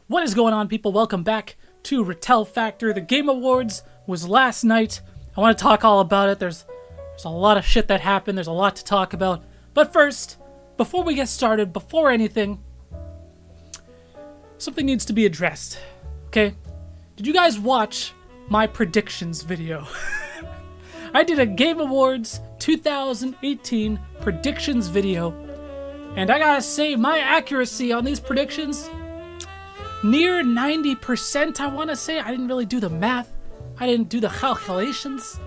What is going on, people? Welcome back to RetelFactor. The Game Awards was last night. I want to talk all about it. There's a lot of shit that happened. There's a lot to talk about. But first, before we get started, before anything, something needs to be addressed. Okay? Did you guys watch my predictions video? I did a Game Awards 2018 predictions video, and I gotta say, my accuracy on these predictions, near 90%, I want to say. I didn't really do the math. I didn't do the calculations.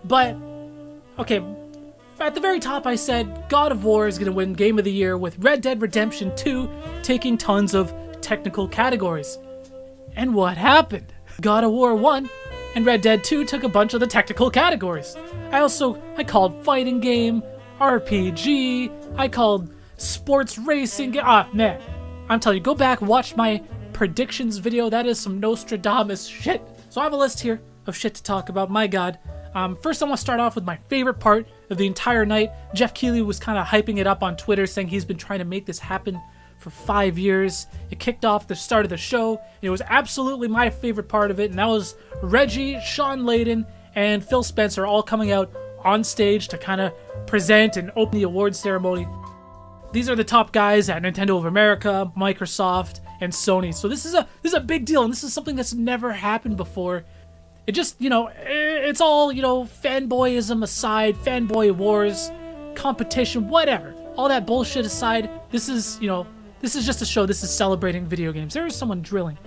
But, okay, at the very top I said God of War is going to win Game of the Year, with Red Dead Redemption 2 taking tons of technical categories. And what happened? God of War won, and Red Dead 2 took a bunch of the technical categories. I called fighting game, RPG, I called sports racing game. Ah, man. I'm telling you, go back, watch my predictions video. That is some Nostradamus shit. So I have a list here of shit to talk about. My god. First I want to start off with my favorite part of the entire night. Jeff Keighley was kind of hyping it up on Twitter, saying he's been trying to make this happen for 5 years. It kicked off the start of the show. It was absolutely my favorite part of it, and that was Reggie, Sean Layden, and Phil Spencer all coming out on stage to kind of present and open the awards ceremony. These are the top guys at Nintendo of America, Microsoft, and Sony. So this is a big deal, and this is something that's never happened before. It just, you know, it's all, you know, fanboyism aside, fanboy wars, competition, whatever. All that bullshit aside, this is, you know, this is just a show. This is celebrating video games. There is someone drilling,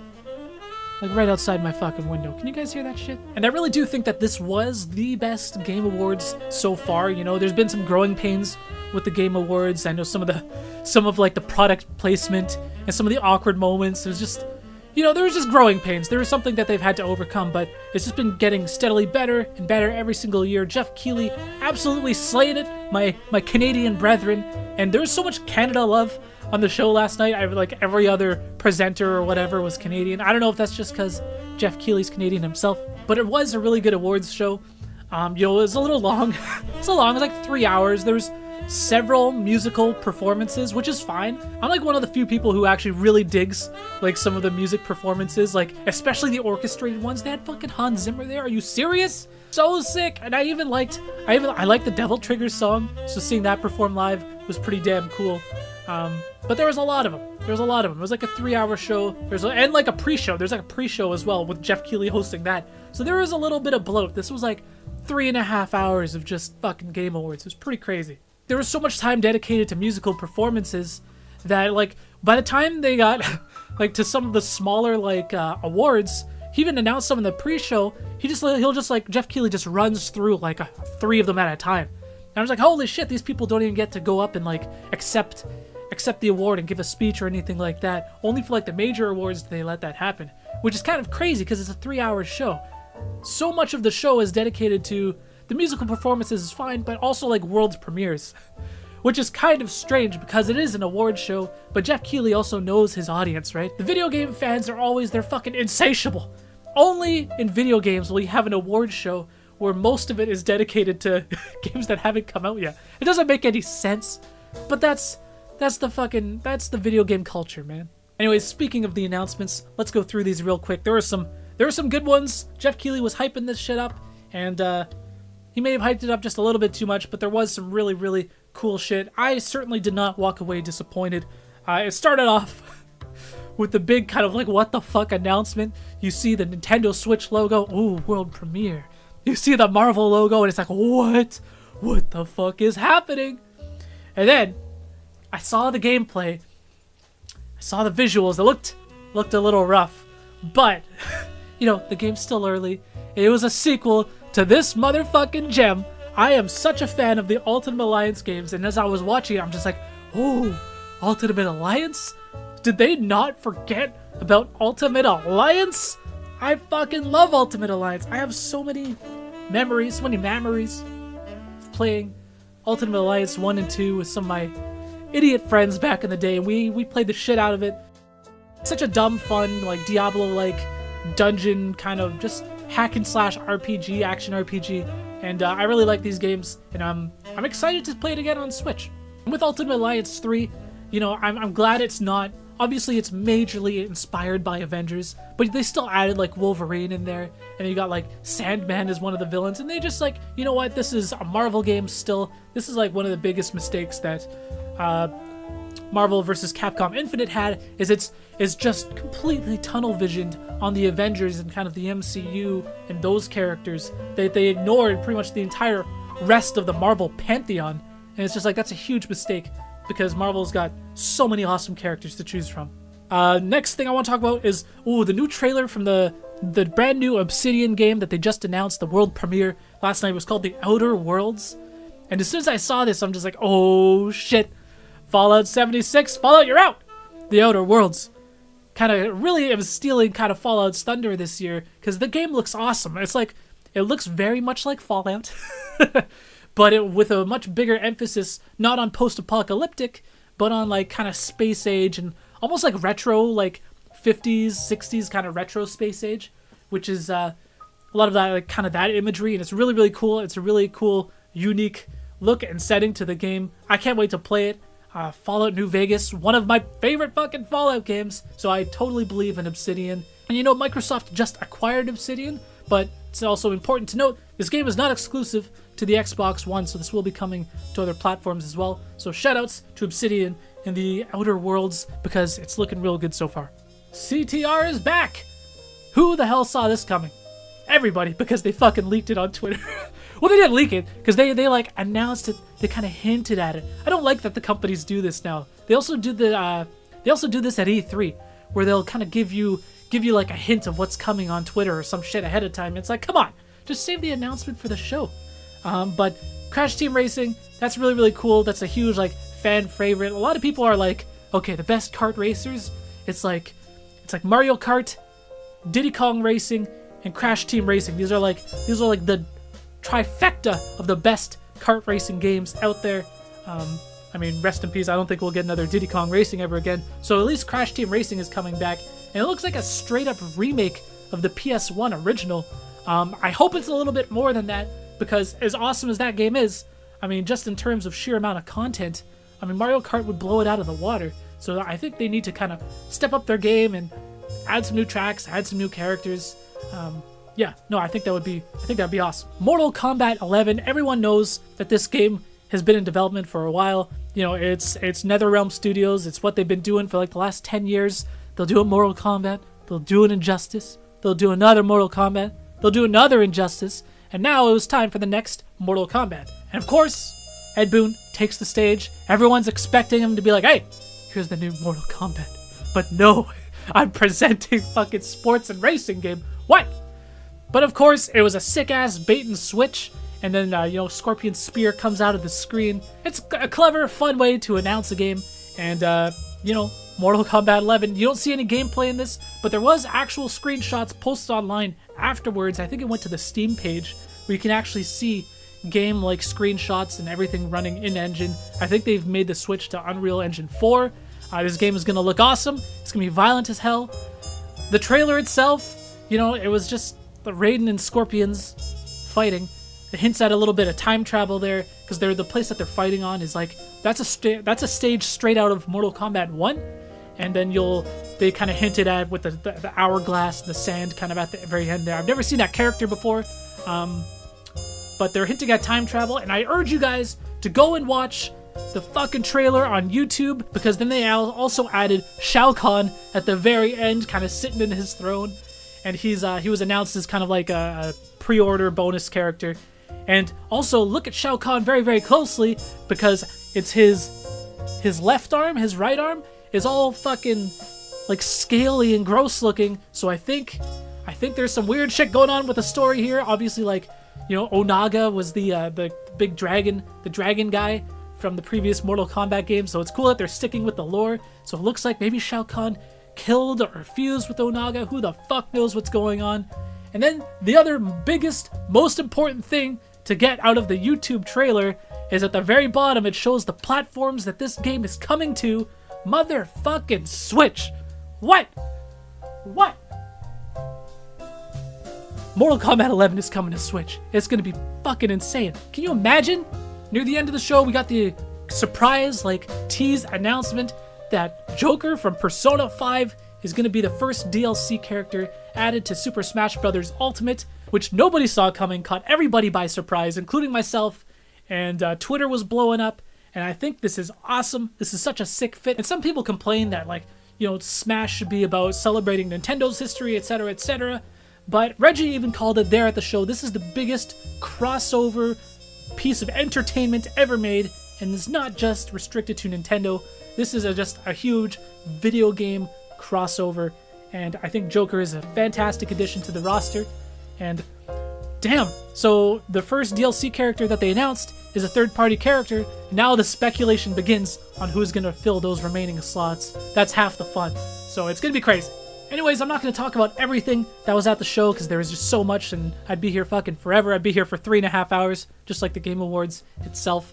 like right outside my fucking window. Can you guys hear that shit? And I really do think that this was the best Game Awards so far. You know, there's been some growing pains with the Game Awards. I know some of like the product placement and some of the awkward moments. There's just, you know, there's just growing pains. There is something that they've had to overcome, but it's just been getting steadily better and better every single year. Jeff Keighley absolutely slayed it, my Canadian brethren, and there was so much Canada love on the show last night. Like every other presenter or whatever was Canadian. I don't know if that's just because Jeff Keighley's Canadian himself, but it was a really good awards show. You know, it was a little long. It's long. It was like 3 hours. There was several musical performances, which is fine. I'm like one of the few people who actually really digs like some of the music performances, like especially the orchestrated ones. They had fucking Hans Zimmer there. Are you serious? So sick. And I liked the Devil Trigger song, so seeing that perform live was pretty damn cool. But there was a lot of them. It was like a 3-hour show. And like a pre-show. There's like a pre-show as well with Jeff Keighley hosting that. So there was a little bit of bloat. This was like 3.5 hours of just fucking Game Awards. It was pretty crazy. There was so much time dedicated to musical performances that, like, by the time they got like to some of the smaller like awards, he even announced some in the pre-show. He'll just like Jeff Keighley just runs through like 3 of them at a time. And I was like, holy shit, these people don't even get to go up and like accept the award and give a speech or anything like that. Only for like the major awards do they let that happen, which is kind of crazy because it's a 3-hour show. So much of the show is dedicated to the musical performances is fine, but also like world premieres, which is kind of strange because it is an award show, but Jeff Keighley also knows his audience, right? The video game fans are always, they're fucking insatiable. Only in video games will you have an award show where most of it is dedicated to games that haven't come out yet. It doesn't make any sense, but that's the video game culture, man. Anyways, speaking of the announcements, let's go through these real quick. There were some good ones. Jeff Keighley was hyping this shit up, and he may have hyped it up just a little bit too much, but there was some really, really cool shit. I certainly did not walk away disappointed. It started off with the big kind of like what the fuck announcement. You see the Nintendo Switch logo, ooh, world premiere. You see the Marvel logo, and it's like, what? What the fuck is happening? And then I saw the gameplay. I saw the visuals. It looked a little rough, but you know, the game's still early. It was a sequel to this motherfucking gem. I am such a fan of the Ultimate Alliance games, and as I was watching it, I'm just like, oh, Ultimate Alliance? Did they not forget about Ultimate Alliance? I fucking love Ultimate Alliance. I have so many memories of playing Ultimate Alliance 1 and 2 with some of my idiot friends back in the day, and we played the shit out of it. Such a dumb, fun, like Diablo-like dungeon kind of just hack and slash RPG, action RPG, and I really like these games, and I'm excited to play it again on Switch. And with Ultimate Alliance 3, you know, I'm glad it's not Obviously, it's majorly inspired by Avengers, but they still added like Wolverine in there, and you got like Sandman as one of the villains, and they just like, you know what, this is a Marvel game still. This is like one of the biggest mistakes that Marvel vs. Capcom Infinite had, is just completely tunnel visioned on the Avengers and kind of the MCU and those characters. They ignored pretty much the entire rest of the Marvel pantheon, and it's just like, that's a huge mistake, because Marvel's got so many awesome characters to choose from. Next thing I want to talk about is, the new trailer from the brand new Obsidian game that they just announced, the world premiere last night. It was called The Outer Worlds. And as soon as I saw this, I'm just like, oh shit, Fallout 76, Fallout, you're out! The Outer Worlds. It was stealing kind of Fallout's thunder this year, because the game looks awesome. It's like, it looks very much like Fallout, but with a much bigger emphasis, not on post-apocalyptic, but on like kind of space age and almost like retro, like 50s, 60s kind of retro space age, which is a lot of that, like kind of that imagery, and it's really, really cool. It's a really cool, unique look and setting to the game. I can't wait to play it. Fallout New Vegas, one of my favorite fucking Fallout games, so I totally believe in Obsidian. And you know, Microsoft just acquired Obsidian, but it's also important to note, this game is not exclusive to the Xbox One, so this will be coming to other platforms as well. So shoutouts to Obsidian and the Outer Worlds, because it's looking real good so far. CTR is back! Who the hell saw this coming? Everybody, because they fucking leaked it on Twitter. Well, they didn't leak it, because they like announced it, they kind of hinted at it. I don't like that the companies do this now. They also do this at E3, where they'll kind of give you like a hint of what's coming on Twitter or some shit ahead of time. It's like, come on, just save the announcement for the show. But Crash Team Racing, that's really, really cool. That's a huge like fan favorite. A lot of people are like, okay, the best kart racers, it's like Mario Kart, Diddy Kong Racing, and Crash Team Racing. These are like the trifecta of the best kart racing games out there. I mean, rest in peace, I don't think we'll get another Diddy Kong Racing ever again. So at least Crash Team Racing is coming back, and it looks like a straight up remake of the PS1 original. I hope it's a little bit more than that, because as awesome as that game is, I mean, just in terms of sheer amount of content, I mean, Mario Kart would blow it out of the water. So I think they need to kind of step up their game and add some new tracks, add some new characters. Yeah, no, I think that'd be awesome. Mortal Kombat 11, everyone knows that this game has been in development for a while. You know, it's NetherRealm Studios. It's what they've been doing for like the last 10 years. They'll do a Mortal Kombat, they'll do an Injustice, they'll do another Mortal Kombat, they'll do another Injustice, and now it was time for the next Mortal Kombat. And of course, Ed Boon takes the stage. Everyone's expecting him to be like, hey, here's the new Mortal Kombat. But no, I'm presenting fucking sports and racing game. What? But of course, it was a sick-ass bait and switch, and then, Scorpion Spear comes out of the screen. It's a clever, fun way to announce a game, and, Mortal Kombat 11, you don't see any gameplay in this, but there was actual screenshots posted online afterwards. I think it went to the Steam page, where you can actually see game-like screenshots and everything running in-engine. I think they've made the switch to Unreal Engine 4. This game is going to look awesome. It's going to be violent as hell. The trailer itself, it was just the Raiden and Scorpions fighting. It hints at a little bit of time travel there, because the place that they're fighting on is like, that's a stage straight out of Mortal Kombat 1, and then they kind of hinted at with the hourglass and the sand kind of at the very end there. I've never seen that character before, but they're hinting at time travel, and I urge you guys to go and watch the fucking trailer on YouTube, because then they also added Shao Kahn at the very end, kind of sitting in his throne, and he was announced as kind of like a pre-order bonus character. And also look at Shao Kahn very, very closely, because it's his left arm, his right arm is all fucking like scaly and gross looking. So I think there's some weird shit going on with the story here. Obviously, like, Onaga was the big dragon, the dragon guy from the previous Mortal Kombat game. So it's cool that they're sticking with the lore. So it looks like maybe Shao Kahn killed or fused with Onaga. Who the fuck knows what's going on? And then the other biggest, most important thing to get out of the YouTube trailer is at the very bottom, it shows the platforms that this game is coming to. Motherfucking Switch. What? Mortal Kombat 11 is coming to Switch. It's gonna be fucking insane. Can you imagine? Near the end of the show, we got the surprise, like, tease announcement that Joker from Persona 5 is going to be the first DLC character added to Super Smash Bros. Ultimate, which nobody saw coming, caught everybody by surprise, including myself, and Twitter was blowing up, and I think this is awesome. This is such a sick fit, and some people complain that, like, you know, Smash should be about celebrating Nintendo's history, etc., etc., but Reggie even called it there at the show. This is the biggest crossover piece of entertainment ever made, and it's not just restricted to Nintendo. This is just a huge video game crossover, and I think Joker is a fantastic addition to the roster. And damn, so the first DLC character that they announced is a third-party character. Now the speculation begins on who's gonna fill those remaining slots. That's half the fun, so it's gonna be crazy. Anyways, I'm not gonna talk about everything that was at the show because there was just so much, and I'd be here fucking forever. I'd be here for 3.5 hours, just like the Game Awards itself.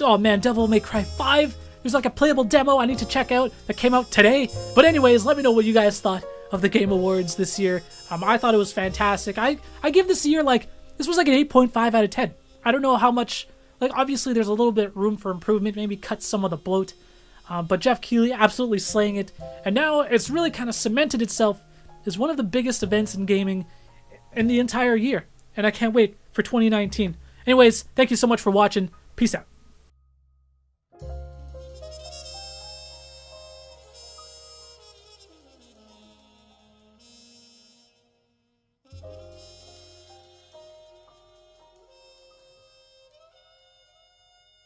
Oh man, Devil May Cry 5. There's like a playable demo I need to check out that came out today. But anyways, let me know what you guys thought of the Game Awards this year. I thought it was fantastic. I give this year, like, this was like an 8.5 out of 10. I don't know how much, like, obviously there's a little bit room for improvement, maybe cut some of the bloat. But Jeff Keighley absolutely slaying it. And now it's really kind of cemented itself as one of the biggest events in gaming in the entire year. And I can't wait for 2019. Anyways, thank you so much for watching. Peace out.